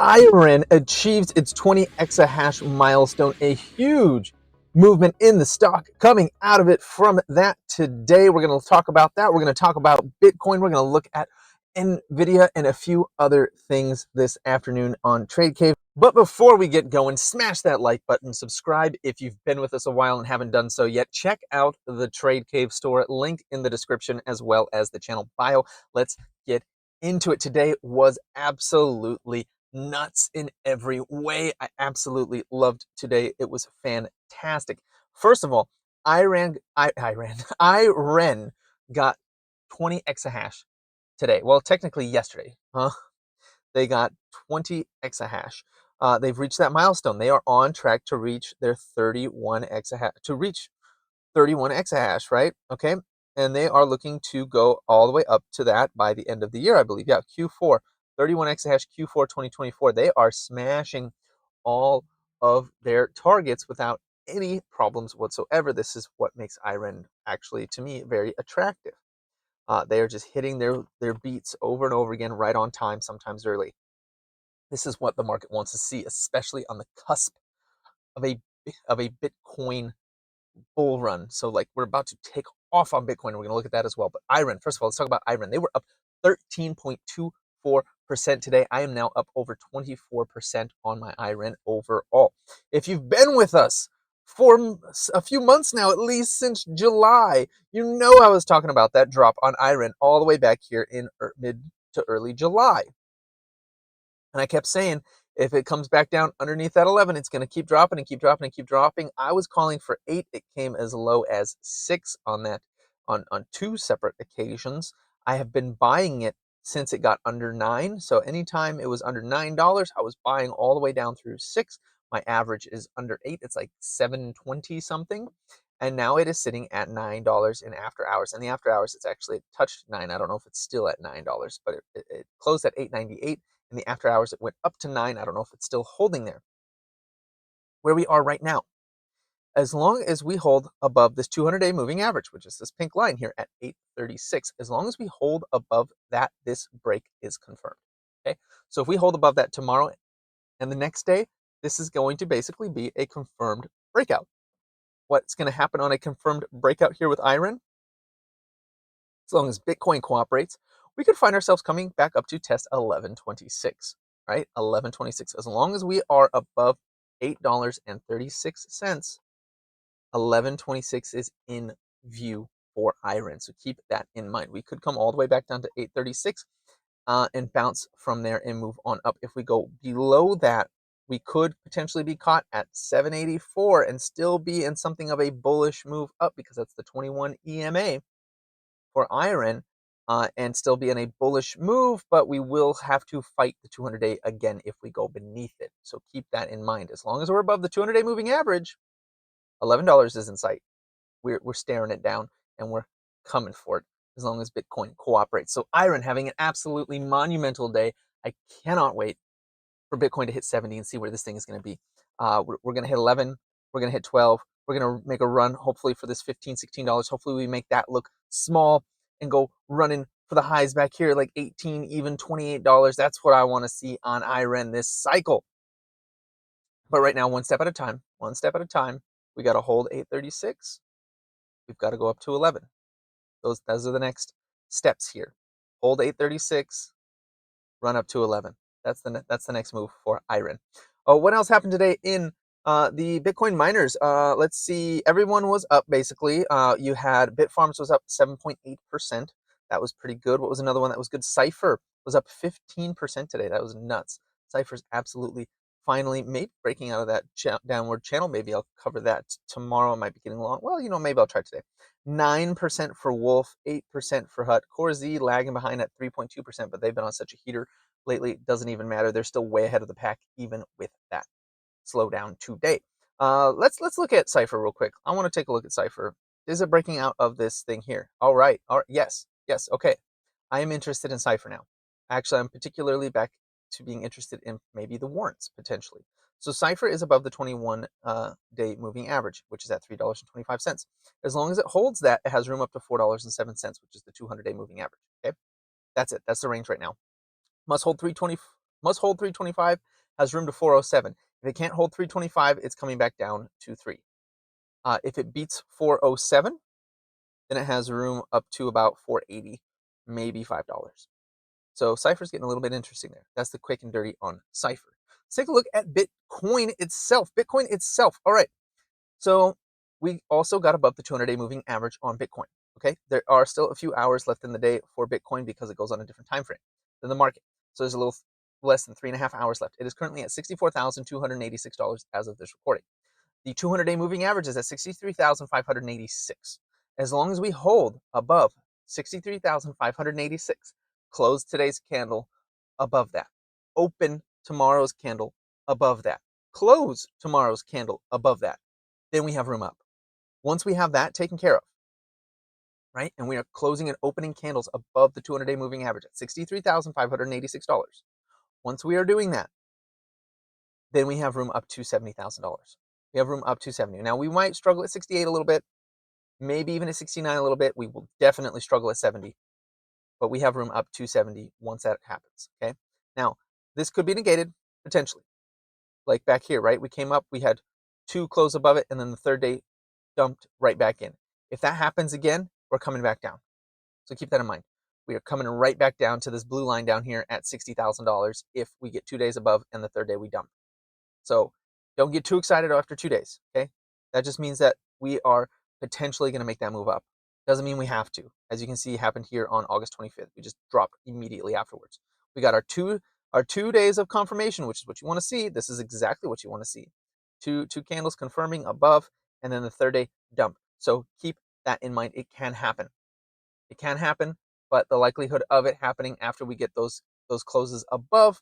IREN achieves its 20 exahash milestone, a huge movement in the stock coming out of it from that today. We're going to talk about that. We're going to talk about Bitcoin. We're going to look at NVIDIA and a few other things this afternoon on Trade Cave. But before we get going, smash that like button, subscribe if you've been with us a while and haven't done so yet. Check out the Trade Cave store, link in the description as well as the channel bio. Let's get into it. Today was absolutely nuts in every way. I absolutely loved today. It was fantastic. First of all, IREN got 20 exahash today. Well, technically yesterday. They got 20 exahash. They've reached that milestone. They are on track to reach their 31 exahash, right? Okay. And they are looking to go all the way up to that by the end of the year, I believe. Yeah, Q4, 31 exahash, Q4 2024. They are smashing all of their targets without any problems whatsoever. This is what makes IREN actually, to me, very attractive. They are just hitting their beats over and over again, right on time, sometimes early. This is what the market wants to see, especially on the cusp of a Bitcoin bull run. So like we're about to take off on Bitcoin. We're going to look at that as well. But IREN, first of all, let's talk about IREN. They were up 13.24% today. I am now up over 24% on my IREN overall. If you've been with us for a few months now, at least since July, you know I was talking about that drop on IREN all the way back here in mid to early July. And I kept saying, if it comes back down underneath that 11, it's going to keep dropping and keep dropping and keep dropping. I was calling for 8. It came as low as 6 on that on 2 separate occasions. I have been buying it since it got under 9. So anytime it was under $9, I was buying all the way down through 6. My average is under 8. It's like 720 something. And now it is sitting at $9 in after hours. And the after hours, it's actually touched 9. I don't know if it's still at $9, but it closed at 8.98. In the after hours, it went up to 9. I don't know if it's still holding there. Where we are right now, as long as we hold above this 200-day moving average, which is this pink line here at 836, as long as we hold above that, this break is confirmed. Okay, so if we hold above that tomorrow and the next day, this is going to basically be a confirmed breakout. What's going to happen on a confirmed breakout here with IREN? As long as Bitcoin cooperates, we could find ourselves coming back up to test 1126, right? 1126. As long as we are above $8.36, 1126 is in view for IREN. So keep that in mind. We could come all the way back down to 836 and bounce from there and move on up. If we go below that, we could potentially be caught at 784 and still be in something of a bullish move up, because that's the 21 EMA for IREN, and still be in a bullish move, but we will have to fight the 200-day again if we go beneath it. So keep that in mind. As long as we're above the 200-day moving average, $11 is in sight. We're staring it down and we're coming for it as long as Bitcoin cooperates. So IREN having an absolutely monumental day. I cannot wait for Bitcoin to hit 70 and see where this thing is going to be. We're going to hit 11. We're going to hit 12. We're going to make a run, hopefully, for this $15, $16. Hopefully, we make that look small and go running for the highs back here, like 18, even $28. That's what I want to see on IREN this cycle. But right now, one step at a time, one step at a time. We got to hold 836. We've got to go up to 11. Those are the next steps here. Hold 836, run up to 11. That's the next move for IREN. Oh, what else happened today in the Bitcoin miners? Let's see. Everyone was up basically. You had Bitfarms was up 7.8%. That was pretty good. What was another one that was good? CIFR was up 15% today. That was nuts. CIFR's absolutely finally maybe breaking out of that downward channel. Maybe I'll cover that tomorrow. I might be getting long. Well, maybe I'll try today. 9% for Wolf, 8% for Hut. Core Z lagging behind at 3.2%, but they've been on such a heater lately. It doesn't even matter. They're still way ahead of the pack, even with that slowdown today. Let's look at CIFR real quick. I want to take a look at CIFR. Is it breaking out of this thing here? All right. Yes. Okay. I am interested in CIFR now. Actually, I'm particularly back to being interested in maybe the warrants potentially. So CIFR is above the 21-day moving average, which is at $3.25. As long as it holds that, it has room up to $4.07, which is the 200-day moving average. Okay, that's it. That's the range right now. Must hold 320. Must hold 325, has room to 407. If it can't hold 325, it's coming back down to 3. If it beats 407, then it has room up to about 480, maybe $5. So CIFR's getting a little bit interesting there. That's the quick and dirty on CIFR. Let's take a look at Bitcoin itself. Bitcoin itself. All right. So we also got above the 200-day moving average on Bitcoin. Okay. There are still a few hours left in the day for Bitcoin because it goes on a different time frame than the market. So there's a little less than 3.5 hours left. It is currently at $64,286 as of this recording. The 200-day moving average is at 63,586. As long as we hold above 63,586, close today's candle above that, open tomorrow's candle above that, close tomorrow's candle above that, then we have room up. Once we have that taken care of, right, and we are closing and opening candles above the 200-day moving average at $63,586, once we are doing that, then we have room up to $70,000. We have room up to 70. Now we might struggle at 68 a little bit, maybe even at 69 a little bit. We will definitely struggle at 70, but we have room up to 70 once that happens. Okay. Now this could be negated potentially, like back here, right? We came up, we had 2 close above it, and then the third day dumped right back in. If that happens again, we're coming back down. So keep that in mind. We are coming right back down to this blue line down here at $60,000 if we get 2 days above and the third day we dump. So don't get too excited after 2 days, okay? That just means that we are potentially going to make that move up. Doesn't mean we have to. As you can see, happened here on August 25th. We just dropped immediately afterwards. We got our two days of confirmation, which is what you want to see. This is exactly what you want to see. Two candles confirming above, and then the third day dump. So keep that in mind. It can happen. It can happen, but the likelihood of it happening after we get those closes above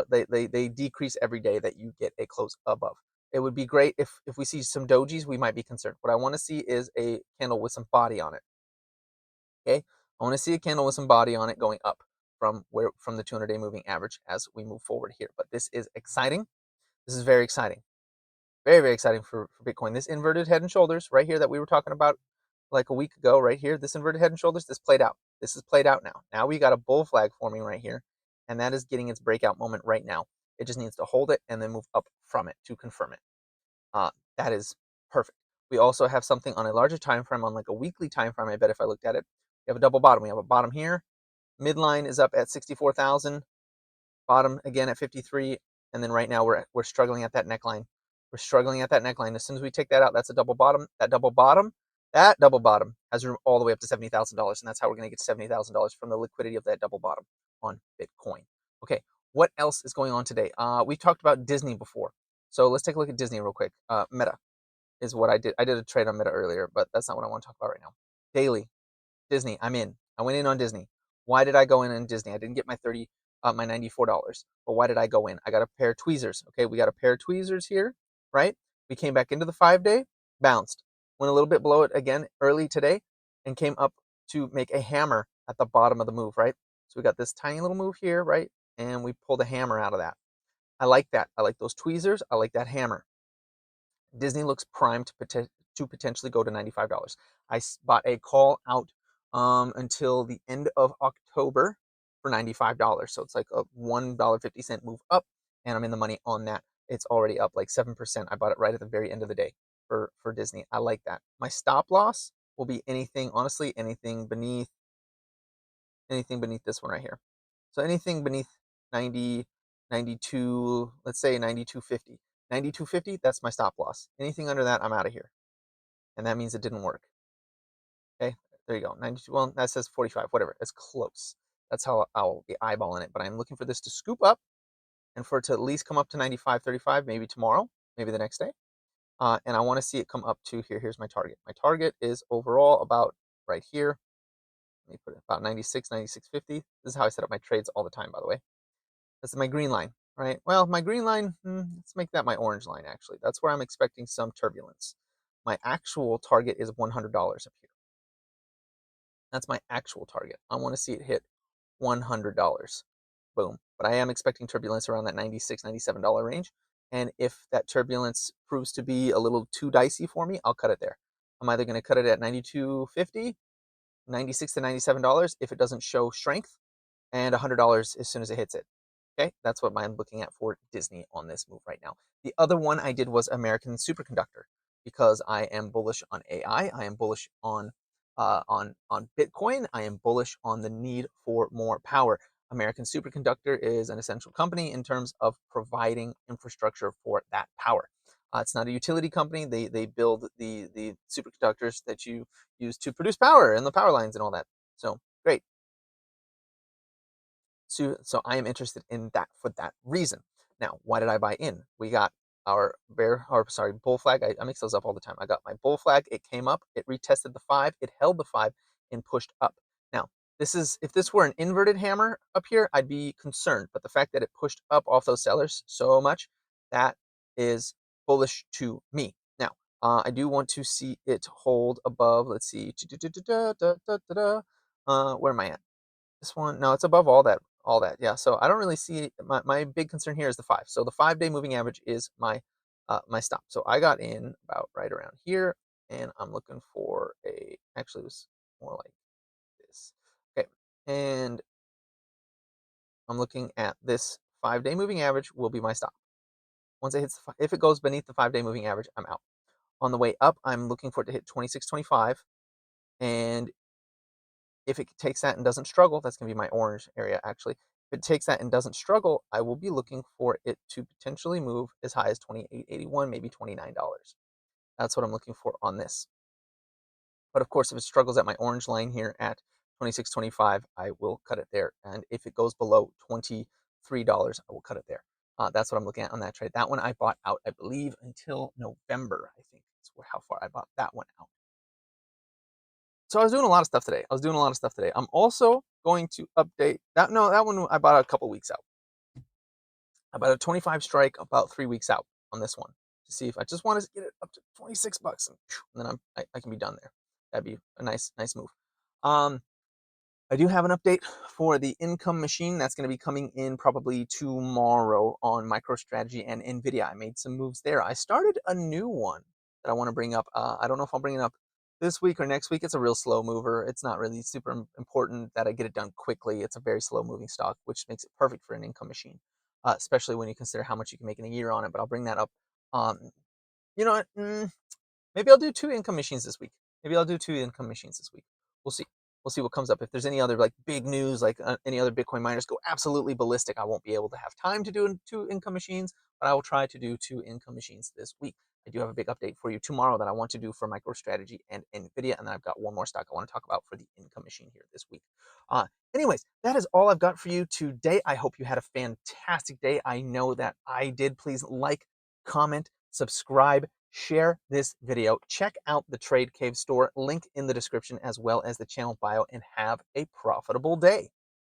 they decrease every day that you get a close above. It would be great if we see some dojis, we might be concerned. What I want to see is a candle with some body on it. Okay, I want to see a candle with some body on it going up from the 200-day moving average as we move forward here. But this is exciting. This is very exciting. Very, very exciting for Bitcoin. This inverted head and shoulders right here that we were talking about like a week ago, right here, this inverted head and shoulders, this played out. This is played out now. Now we got a bull flag forming right here, and that is getting its breakout moment right now. It just needs to hold it and then move up from it to confirm it. That is perfect. We also have something on a larger time frame, on like a weekly time frame. I bet if I looked at it, we have a double bottom. We have a bottom here. Midline is up at 64,000. Bottom again at 53, and then right now we're struggling at that neckline. We're struggling at that neckline. As soon as we take that out, that's a double bottom. That double bottom has room all the way up to $70,000, and that's how we're going to get $70,000 from the liquidity of that double bottom on Bitcoin. Okay, what else is going on today? We talked about Disney before, so let's take a look at Disney real quick. Meta is what I did. I did a trade on Meta earlier, but that's not what I want to talk about right now. Daily, Disney, I'm in. I went in on Disney. Why did I go in on Disney? I didn't get my $94. But why did I go in? I got a pair of tweezers. Okay, we got a pair of tweezers here, right? We came back into the 5-day, bounced, went a little bit below it again early today, and came up to make a hammer at the bottom of the move, right? So we got this tiny little move here, right? And we pulled a hammer out of that. I like that. I like those tweezers. I like that hammer. Disney looks primed to potentially go to $95. I bought a call out until the end of October for $95. So it's like a $1.50 move up, and I'm in the money on that. It's already up like 7%. I bought it right at the very end of the day for Disney. I like that. My stop loss will be anything, honestly, anything beneath this one right here. So anything beneath 90, 92, let's say 92.50. 92.50, that's my stop loss. Anything under that, I'm out of here. And that means it didn't work. Okay, there you go. 92, well, that says 45, whatever. It's close. That's how I'll be eyeballing it. But I'm looking for this to scoop up and for it to at least come up to 95.35, maybe tomorrow, maybe the next day. And I want to see it come up to here. Here's my target. My target is overall about right here. Let me put it about 96, 96.50. This is how I set up my trades all the time, by the way. That's my green line, right? Well, my green line, let's make that my orange line, actually. That's where I'm expecting some turbulence. My actual target is $100 up here. That's my actual target. I want to see it hit $100. Boom. But I am expecting turbulence around that $96, $97 range. And if that turbulence proves to be a little too dicey for me, I'll cut it there. I'm either going to cut it at $92.50, $96 to $97 if it doesn't show strength, and $100 as soon as it hits it. Okay, that's what I'm looking at for Disney on this move right now. The other one I did was American Superconductor because I am bullish on AI. I am bullish on Bitcoin. I am bullish on the need for more power. American Superconductor is an essential company in terms of providing infrastructure for that power. It's not a utility company. They build the superconductors that you use to produce power and the power lines and all that. So great. So I am interested in that for that reason. Now, why did I buy in? We got our bull flag. I mix those up all the time. I got my bull flag. It came up. It retested the 5. It held the 5 and pushed up. Now, this is if this were an inverted hammer up here, I'd be concerned. But the fact that it pushed up off those sellers so much, that is bullish to me. Now, I do want to see it hold above. Let's see. Where am I at? This one, no, it's above all that. Yeah, so I don't really see my big concern here is the 5. So the 5-day moving average is my stop. So I got in about right around here, and I'm looking for actually it was more like this. Okay, and I'm looking at this 5-day moving average will be my stop. Once it hits, if it goes beneath the 5-day moving average, I'm out. On the way up, I'm looking for it to hit 26.25, and if it takes that and doesn't struggle, that's going to be my orange area actually. If it takes that and doesn't struggle, I will be looking for it to potentially move as high as 28.81, maybe $29. That's what I'm looking for on this. But of course, if it struggles at my orange line here at 26.25, I will cut it there. And if it goes below $23, I will cut it there. That's what I'm looking at on that trade. That one I bought out, I believe, until November, I think. That's how far I bought that one out. So I was doing a lot of stuff today. I'm also going to update that. No, that one I bought a couple weeks out. I bought a 25 strike about 3 weeks out on this one to see if I just want to get it up to $26, and then I can be done there. That'd be a nice move. I do have an update for the income machine that's going to be coming in probably tomorrow on MicroStrategy and NVIDIA. I made some moves there. I started a new one that I want to bring up. I don't know if I'll bring it up this week or next week. It's a real slow mover. It's not really super important that I get it done quickly. It's a very slow moving stock, which makes it perfect for an income machine, especially when you consider how much you can make in a year on it. But I'll bring that up. Um, you know what? Maybe I'll do 2 income machines this week. We'll see. We'll see what comes up. If there's any other like big news, like any other Bitcoin miners go absolutely ballistic, I won't be able to have time to do 2 income machines, but I will try to do 2 income machines this week. I do have a big update for you tomorrow that I want to do for MicroStrategy and NVIDIA, and then I've got one more stock I want to talk about for the income machine here this week. Anyways, that is all I've got for you today. I hope you had a fantastic day. I know that I did. Please like, comment, subscribe, share this video. Check out the Trade Cave store, link in the description as well as the channel bio, and have a profitable day.